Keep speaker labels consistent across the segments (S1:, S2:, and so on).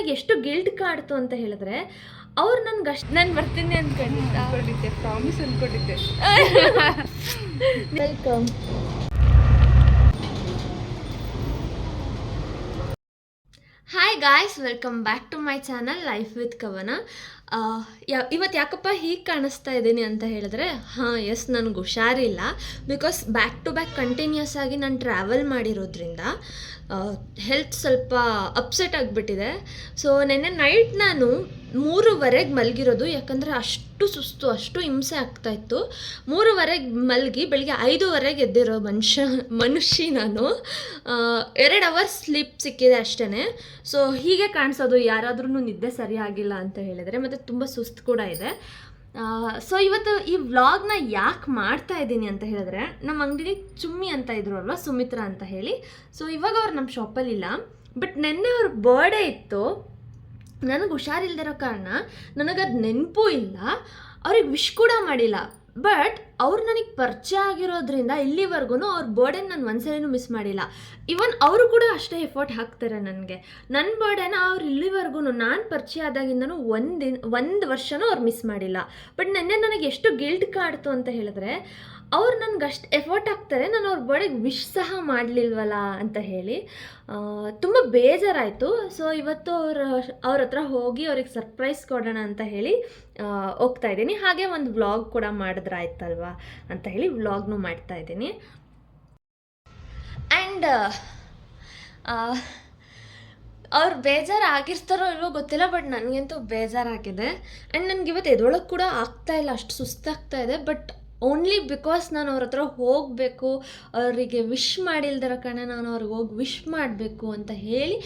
S1: ನನಗೆ ಎಷ್ಟು ಗಿಲ್ಟ್ ಕಾಡ್ತು ಅಂತ ಹೇಳಿದ್ರೆ ಅವ್ರು ನನ್ಗೆ ಅಷ್ಟು ನಾನು ಬರ್ತೀನಿ
S2: ಅಂದ್ಕೊಂಡಿದ್ದೆ, ಪ್ರಾಮಿಸ್ ಅಂದ್ಕೊಂಡಿದ್ದೆ.
S1: Welcome. Hi guys, welcome back to my channel life with Kavana. ಇವತ್ತು ಯಾಕಪ್ಪ ಹೀಗೆ ಕಾಣಿಸ್ತಾ ಇದ್ದೀನಿ ಅಂತ ಹೇಳಿದ್ರೆ, ಎಸ್ ನನಗೆ ಹುಷಾರಿಲ್ಲ. Because back to back continuous ಆಗಿ ನಾನು ಟ್ರಾವೆಲ್ ಮಾಡಿರೋದ್ರಿಂದ ಹೆಲ್ತ್ ಸ್ವಲ್ಪ ಅಪ್ಸೆಟ್ ಆಗಿಬಿಟ್ಟಿದೆ. ಸೊ ನೆನ್ನೆ ನೈಟ್ ನಾನು 3:30ಗೆ ಮಲಗಿರೋದು, ಯಾಕಂದರೆ ಅಷ್ಟು ಸುಸ್ತು, ಅಷ್ಟು ಹಿಂಸೆ ಆಗ್ತಾಯಿತ್ತು. 3:30ಗೆ ಮಲಗಿ ಬೆಳಿಗ್ಗೆ 5:30ಗೆ ಎದ್ದಿರೋ ಮನುಷ್ಯ ನಾನು. 2 ಅವರ್ಸ್ ಸ್ಲೀಪ್ ಸಿಕ್ಕಿದೆ ಅಷ್ಟೇ. ಸೊ ಹೀಗೆ ಕಾಣಿಸೋದು ಯಾರಾದ್ರೂ ನಿದ್ದೆ ಸರಿಯಾಗಿಲ್ಲ ಅಂತ ಹೇಳಿದರೆ, ಮತ್ತು ತುಂಬ ಸುಸ್ತು ಕೂಡ ಇದೆ. ಸೊ ಇವತ್ತು ಈ ವ್ಲಾಗ್ನ ಯಾಕೆ ಮಾಡ್ತಾ ಇದ್ದೀನಿ ಅಂತ ಹೇಳಿದ್ರೆ, ನಮ್ಮ ಅಂಗಡಿಲಿ ಚುಮ್ಮಿ ಅಂತ ಇದ್ರು ಅಲ್ವಾ, ಸುಮಿತ್ರಾ ಅಂತ ಹೇಳಿ. ಸೊ ಇವಾಗ ಅವ್ರು ನಮ್ಮ ಶಾಪಲ್ಲಿಲ್ಲ, ಬಟ್ ನೆನ್ನೆ ಅವ್ರ ಬರ್ಡೇ ಇತ್ತು. ನನಗೆ ಹುಷಾರಿಲ್ದಿರೋ ಕಾರಣ ನನಗದು ನೆನಪು ಇಲ್ಲ, ಅವ್ರಿಗೆ ವಿಶ್ ಕೂಡ ಮಾಡಿಲ್ಲ. ಬಟ್ ಅವ್ರು ನನಗೆ ಪರಿಚಯ ಆಗಿರೋದ್ರಿಂದ ಇಲ್ಲಿವರೆಗೂ ಅವ್ರ ಬರ್ಡೇನ ನಾನು ಒಂದ್ಸಲಿನೂ ಮಿಸ್ ಮಾಡಿಲ್ಲ. ಇವನ್ ಅವರು ಕೂಡ ಅಷ್ಟೇ ಎಫರ್ಟ್ ಹಾಕ್ತಾರೆ ನನಗೆ. ನನ್ನ ಬರ್ಡೇನ ಅವ್ರು ಇಲ್ಲಿವರೆಗೂ ನಾನು ಪರಿಚಯ ಆದಾಗಿಂದನೂ ಒಂದು ವರ್ಷನೂ ಅವ್ರು ಮಿಸ್ ಮಾಡಿಲ್ಲ. ಬಟ್ ನೆನ್ನೆ ನನಗೆ ಎಷ್ಟು ಗಿಲ್ಟ್ ಕಾಡ್ತು ಅಂತ ಹೇಳಿದ್ರೆ, ಅವ್ರು ನನಗೆ ಅಷ್ಟು ಎಫರ್ಟ್ ಹಾಕ್ತಾರೆ, ನಾನು ಅವ್ರ ಬರ್ಡೇಗೆ ವಿಶ್ ಸಹ ಮಾಡಲಿಲ್ವಲ್ಲ ಅಂತ ಹೇಳಿ ತುಂಬ ಬೇಜಾರಾಯಿತು. ಸೊ ಇವತ್ತು ಅವ್ರ ಹತ್ರ ಹೋಗಿ ಅವ್ರಿಗೆ ಸರ್ಪ್ರೈಸ್ ಕೊಡೋಣ ಅಂತ ಹೇಳಿ ಹೋಗ್ತಾ ಇದ್ದೀನಿ. ಹಾಗೆ ಒಂದು ವ್ಲಾಗ್ ಕೂಡ ಮಾಡಿದ್ರಾಯ್ತಲ್ವಾ ಅಂತ ಹೇಳಿ ವ್ಲಾಗ್ನೂ ಮಾಡ್ತಾ ಇದ್ದೀನಿ. ಆ್ಯಂಡ್ ಅವ್ರು ಬೇಜಾರಾಗಿರ್ತಾರೋ ಇಲ್ವೋ ಗೊತ್ತಿಲ್ಲ, ಬಟ್ ನನಗಂತೂ ಬೇಜಾರಾಗಿದೆ. ಆ್ಯಂಡ್ ನನಗೆ ಇವತ್ತು ಎದೊಳಗೆ ಕೂಡ ಆಗ್ತಾಯಿಲ್ಲ, ಅಷ್ಟು ಸುಸ್ತಾಗ್ತಾ ಇದೆ. ಬಟ್ ಓನ್ಲಿ ಬಿಕಾಸ್ ನಾನು ಅವ್ರ ಹತ್ರ ಹೋಗಬೇಕು, ಅವರಿಗೆ ವಿಶ್ ಮಾಡಿಲ್ದಿರೋ ಕಾರಣ ನಾನು ಅವ್ರಿಗೆ ಹೋಗಿ ವಿಶ್ ಮಾಡಬೇಕು ಅಂತ ಹೇಳಿ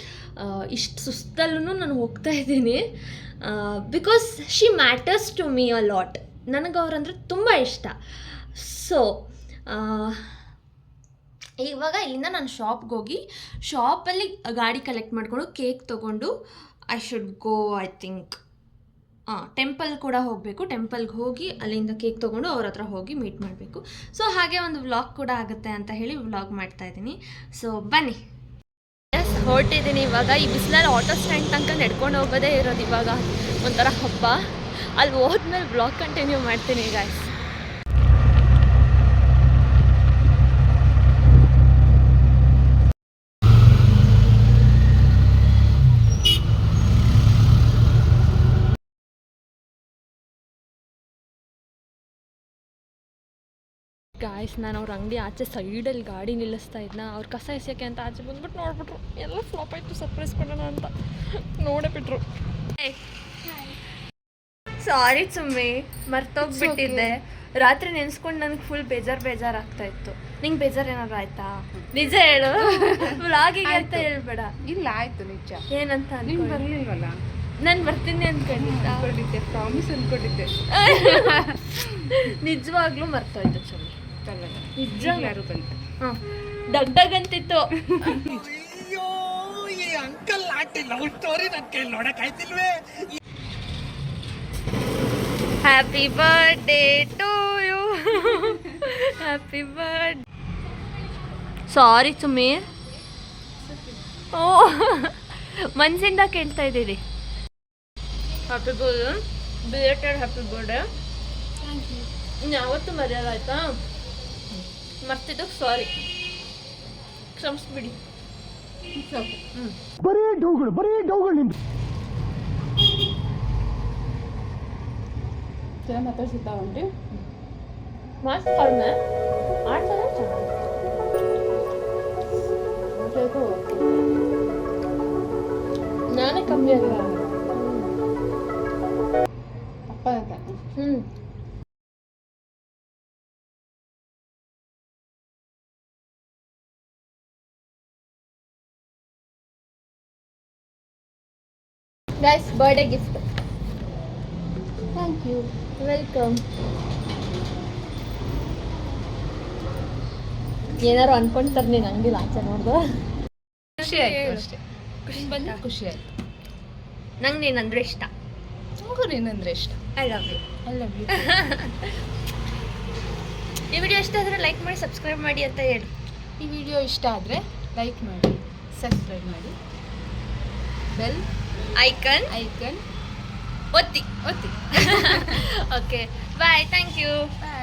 S1: ಇಷ್ಟು ಸುಸ್ತಲ್ಲೂ ನಾನು ಹೋಗ್ತಾ ಇದ್ದೀನಿ. Because she matters to me a lot. ನನಗೆ ಅವ್ರಂದ್ರೆ ತುಂಬ ಇಷ್ಟ. ಸೊ ಇವಾಗ ಇಲ್ಲಿಂದ ನಾನು ಶಾಪ್ಗೆ ಹೋಗಿ, ಶಾಪಲ್ಲಿ ಗಾಡಿ ಕಲೆಕ್ಟ್ ಮಾಡಿಕೊಂಡು ಕೇಕ್ ತೊಗೊಂಡು I should go, I think temple ಕೂಡ ಹೋಗಬೇಕು. ಟೆಂಪಲ್ಗೆ ಹೋಗಿ ಅಲ್ಲಿಂದ ಕೇಕ್ ತೊಗೊಂಡು ಅವ್ರ ಹತ್ರ ಹೋಗಿ ಮೀಟ್ ಮಾಡಬೇಕು. ಸೊ ಹಾಗೆ ಒಂದು ವ್ಲಾಗ್ ಕೂಡ ಆಗುತ್ತೆ ಅಂತ ಹೇಳಿ ವ್ಲಾಗ್ ಮಾಡ್ತಾಯಿದ್ದೀನಿ. ಸೊ ಬನ್ನಿ, ಹೊರಟಿದ್ದೀನಿ ಇವಾಗ. ಈ ಬಿಸಿಲಲ್ಲಿ ಆಟೋ ಸ್ಟ್ಯಾಂಡ್ ತನಕ ನಡ್ಕೊಂಡು ಹೋಗೋದೇ ಇರೋದು ಇವಾಗ ಒಂಥರ ಹಬ್ಬ. ಅಲ್ಲಿ ಹೋದ್ಮೇಲೆ ವ್ಲಾಗ್ ಕಂಟಿನ್ಯೂ ಮಾಡ್ತೀನಿ ಗಾಯ್ಸ್. ಗಾಯ್ಸ್, ನಾನು ಅವ್ರ ಅಂಗಡಿ ಆಚೆ ಸೈಡಲ್ಲಿ ಗಾಡಿ ನಿಲ್ಲಿಸ್ತಾ ಇದ್ನ, ಅವ್ರ ಕಸ ಎಸೆಯೋಕ್ಕೆ ಅಂತ ಆಚೆ ಬಂದ್ಬಿಟ್ಟು ನೋಡ್ಬಿಟ್ರು. ಎಲ್ಲ ಫ್ಲಾಪ್ ಆಯಿತು, ಸರ್ಪ್ರೈಸ್ ಕೊಡೋಣ ಅಂತ ನೋಡೇ ಬಿಟ್ರು. ಸಾರಿ ಸುಮ್ಮಿ, ಮರ್ತೋಗ್ಬಿಟ್ಟಿದ್ದೆ. ರಾತ್ರಿ ನೆನೆಸ್ಕೊಂಡು ನನಗೆ ಫುಲ್ ಬೇಜಾರಾಗ್ತಾ ಇತ್ತು. ನಿಂಗೆ ಬೇಜಾರು ಏನಾದ್ರು ಆಯ್ತಾ? ನಿಜ ಹೇಳು, ವ್ಲಾಗಿಗೆ ಅಂತ ಹೇಳ್ಬೇಡ.
S2: ಇಲ್ಲ, ಆಯ್ತು ನಿಜ.
S1: ಏನಂತ
S2: ನೀನು ಬರಲಿಲ್ವಲ್ಲ?
S1: ನಾನು ಬರ್ತೀನಿ ಅಂದ್ಕೊಂಡಿದ್ದೆ,
S2: ಪ್ರಾಮಿಸ್ ಅಂದ್ಕೊಂಡಿದ್ದೆ.
S1: ನಿಜವಾಗ್ಲೂ ಮರ್ತೋಯ್ತು ಸುಮ್ಮಿ. ನಿಜ
S2: ಯಾರು ಬಂತು?
S1: ಡಗ್ಡಗಂತಿತ್ತು.
S3: ಅಂಕಲ್ ಆಂಟಿ ಲವ್ ಸ್ಟೋರಿ ನನ್ನ ಕೈಲಿ ನೋಡಕ್ಕಾಯ್ತಿಲ್ವೇ.
S1: Happy birthday to you, happy birthday. Sorry Summi, ಓ ಮನಸ್ಸಿಂದ ಕೇಳ್ತಾ ಇದ್ದೀರಿ. Happy birthday, belated happy birthday. ಯಾವತ್ತೂ ಮರ್ಯಾದ ಆಯ್ತಾ? ಮರ್ತಿದ್ದಕ್ಕೆ ಸಾರಿ, ಕ್ಷಮಿಸ್ಬಿಡಿ.
S3: ಬರೀ ಡೌಗಳು ನಿಮ್ದು.
S2: ಚೆನ್ನಾಗಿ ಮಾತಾಡ್ಸಿದ್ದ ಉಂಟು,
S1: ಮಾಸ್ಕ್ ಕಡಿಮೆ ಆಡ್ತಾರೆ ಚೆನ್ನಾಗಿ. ನಾನೇ ಕಮ್ಮಿ ಆಗಿಲ್ಲ
S2: ಅಪ್ಪ ಅಂತ.
S1: Guys, birthday gift.
S2: Thank you,
S1: welcome. ಏನಾರು ಅನ್ಕೊಂತಾರೆ ನೀನು ಹಂಗಿಲ್ಲ ಆಚೆ ನೋಡ್ದು.
S2: ಖುಷಿ ಆಯ್ತು ಅಷ್ಟೇ. ಖುಷಿ ಆಯ್ತು.
S1: ನಂಗೆ ನೀನಂದ್ರೆ ಇಷ್ಟ.
S2: ನನಗೂ ನೀನಂದ್ರೆ ಇಷ್ಟ.
S1: I love you.
S2: I love you.
S1: ಈ ವಿಡಿಯೋ ಇಷ್ಟ ಆದರೆ ಲೈಕ್ ಮಾಡಿ, ಸಬ್ಸ್ಕ್ರೈಬ್ ಮಾಡಿ ಅಂತ ಹೇಳಿ.
S2: ಈ ವಿಡಿಯೋ ಇಷ್ಟ ಆದರೆ ಲೈಕ್ ಮಾಡಿ, ಸಬ್ಸ್ಕ್ರೈಬ್ ಮಾಡಿ, ಬೆಲ್
S1: ಐಕನ್
S2: ಐಕನ್
S1: ಒತ್ತಿ
S2: ಒತ್ತಿ
S1: okay bye thank you
S2: bye